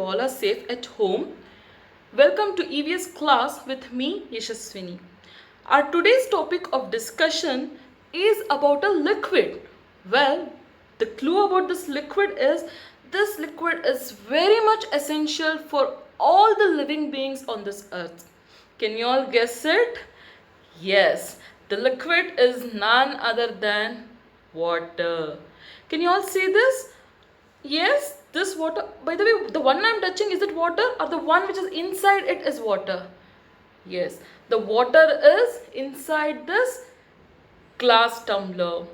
all are safe at home. Welcome to EVS class with me, Yashaswini. Our today's topic of discussion is about a liquid. Well, the clue about this liquid is very much essential for all the living beings on this earth. Can you all guess it? Yes, the liquid is none other than water. Can you all see this? Yes, this water, by the way, the one I'm touching, is it water or the one which is inside it is water? Yes, the water is inside this glass tumbler.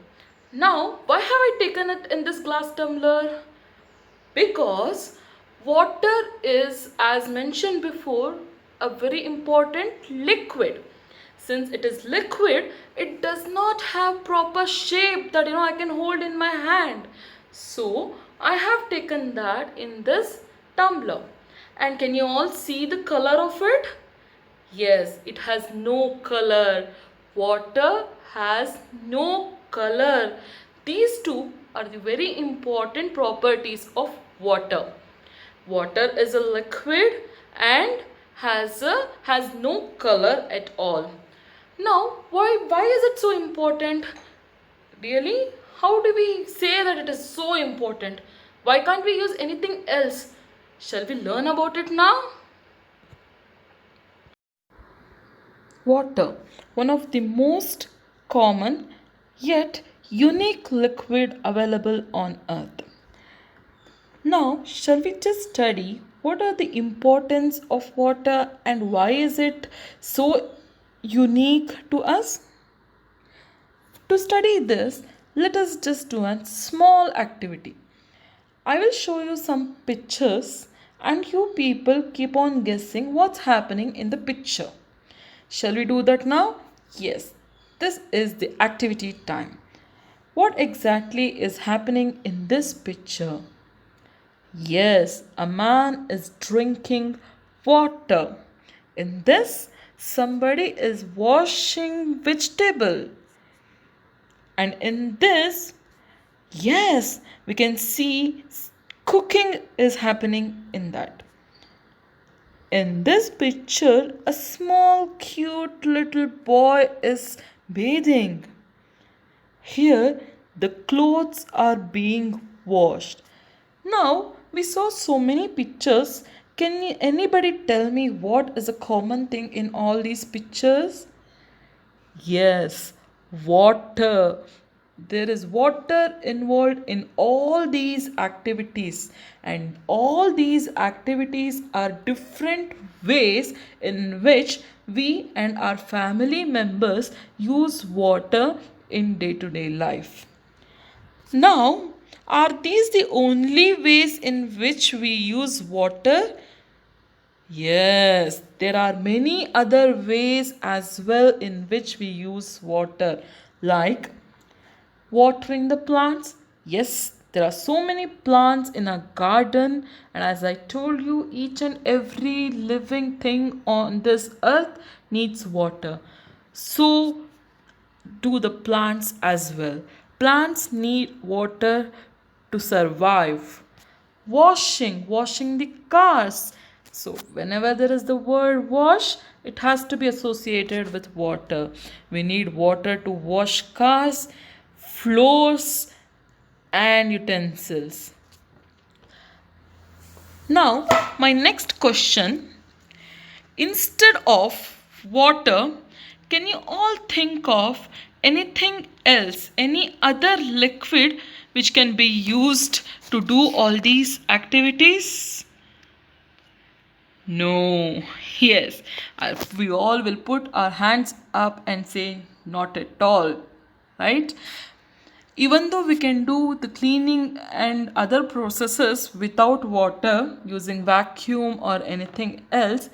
Now, why have I taken it in this glass tumbler? Because water is, as mentioned before, a very important liquid. Since it is liquid, it does not have proper shape that I can hold in my hand. So I have taken that in this tumbler. And can you all see the color of it? Yes, it has no color. Water has no color. These two are the very important properties of water. Water is a liquid and has no color at all. Now, why is it so important? Really? How do we say that it is so important? Why can't we use anything else? Shall we learn about it now? Water, one of the most common yet unique liquid available on earth. Now, shall we just study what are the importance of water and why is it so unique to us? To study this, let us just do a small activity. I will show you some pictures and you people keep on guessing what's happening in the picture. Shall we do that now? Yes, this is the activity time. What exactly is happening in this picture? Yes, a man is drinking water. In this, somebody is washing vegetable. And in this, yes, we can see cooking is happening in that. In this picture, a small cute little boy is bathing. Here, the clothes are being washed. Now, we saw so many pictures. Can anybody tell me what is a common thing in all these pictures? Yes, water. There is water involved in all these activities, and all these activities are different ways in which we and our family members use water in day-to-day life. Now, are these the only ways in which we use water? Yes, there are many other ways as well in which we use water, like watering the plants. Yes, there are so many plants in a garden, and as I told you, each and every living thing on this earth needs water. So do the plants as well. Plants need water to survive. Washing the cars. So whenever there is the word wash, it has to be associated with water. We need water to wash cars, floors, and utensils. Now, my next question, instead of water, can you all think of anything else, any other liquid which can be used to do all these activities? No. Yes. We all will put our hands up and say not at all. Right? Even though we can do the cleaning and other processes without water using vacuum or anything else,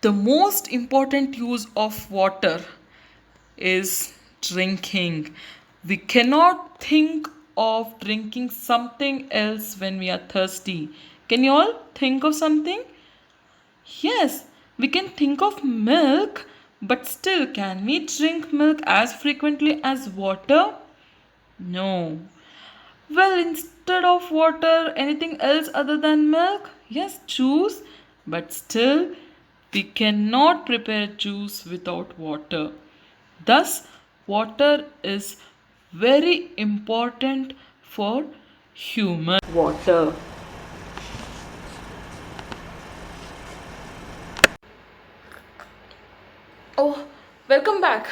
the most important use of water is drinking. We cannot think of drinking something else when we are thirsty. Can you all think of something? Yes, we can think of milk, but still, can we drink milk as frequently as water? No. Well, instead of water, anything else other than milk? Yes, juice. But still, we cannot prepare juice without water. Thus, water is very important for human. Water. Oh, welcome back.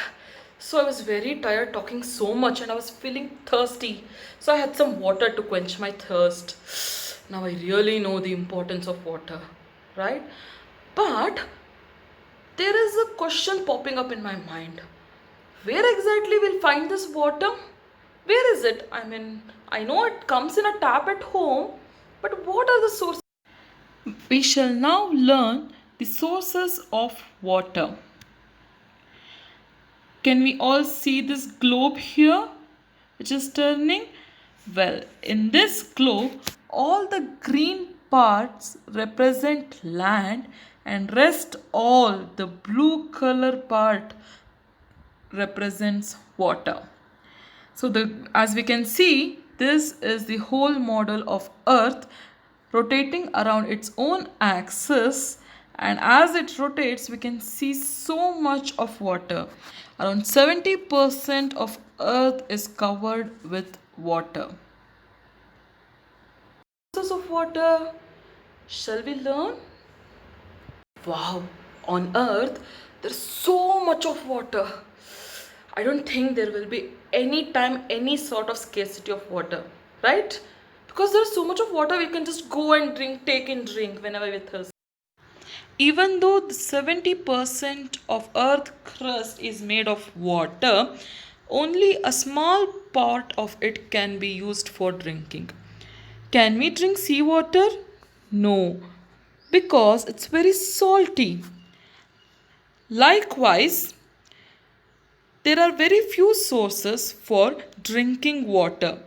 So I was very tired talking so much and I was feeling thirsty. So I had some water to quench my thirst. Now I really know the importance of water, right? But there is a question popping up in my mind. Where exactly we'll find this water? Where is it? I mean, I know it comes in a tap at home, but what are the sources? We shall now learn the sources of water. Can we all see this globe here, which is turning? Well, in this globe, all the green parts represent land and rest all the blue color part represents water. So as we can see, this is the whole model of Earth rotating around its own axis, and as it rotates we can see so much of water. Around 70% of Earth is covered with water. Sources of water, shall we learn? Wow, on Earth there's so much of water. I don't think there will be any time any sort of scarcity of water, right? Because there's so much of water, we can just go and drink, take and drink whenever we're thirsty. Even though 70% of Earth crust is made of water, only a small part of it can be used for drinking. Can we drink seawater? No, because it's very salty. Likewise, there are very few sources for drinking water.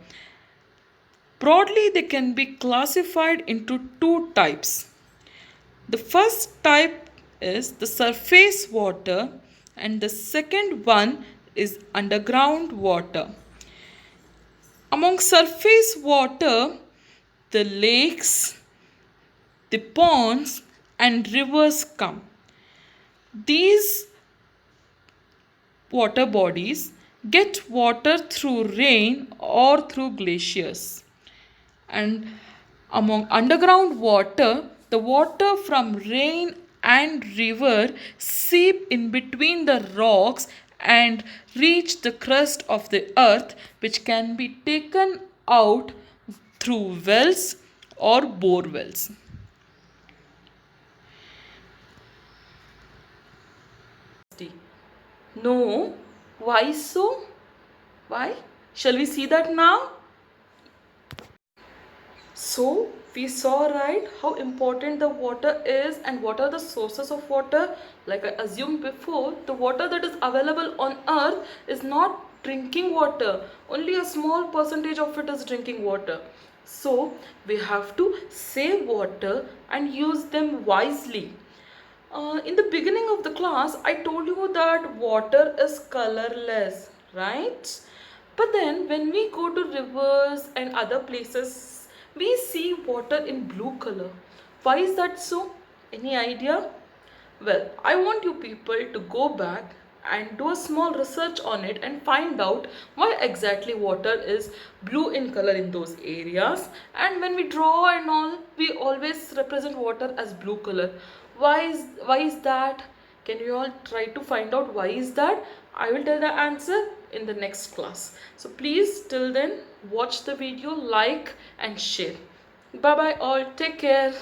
Broadly, they can be classified into two types. The first type is the surface water, and the second one is underground water. Among surface water, the lakes, the ponds, and rivers come. These water bodies get water through rain or through glaciers. And among underground water, the water from rain and river seep in between the rocks and reach the crust of the earth, which can be taken out through wells or bore wells. No, why so? Why? Shall we see that now? So we saw, right, how important the water is and what are the sources of water. Like I assumed before, the water that is available on earth is not drinking water. Only a small percentage of it is drinking water. So we have to save water and use them wisely. In the beginning of the class, I told you that water is colorless, right? But then when we go to rivers and other places, we see water in blue color. Why is that so? Any idea? Well, I want you people to go back and do a small research on it and find out why exactly water is blue in color in those areas. And when we draw and all, we always represent water as blue color. Why is that? Can you all try to find out why is that? I will tell the answer in the next class. So please till then watch the video, like and share. Bye bye all, take care.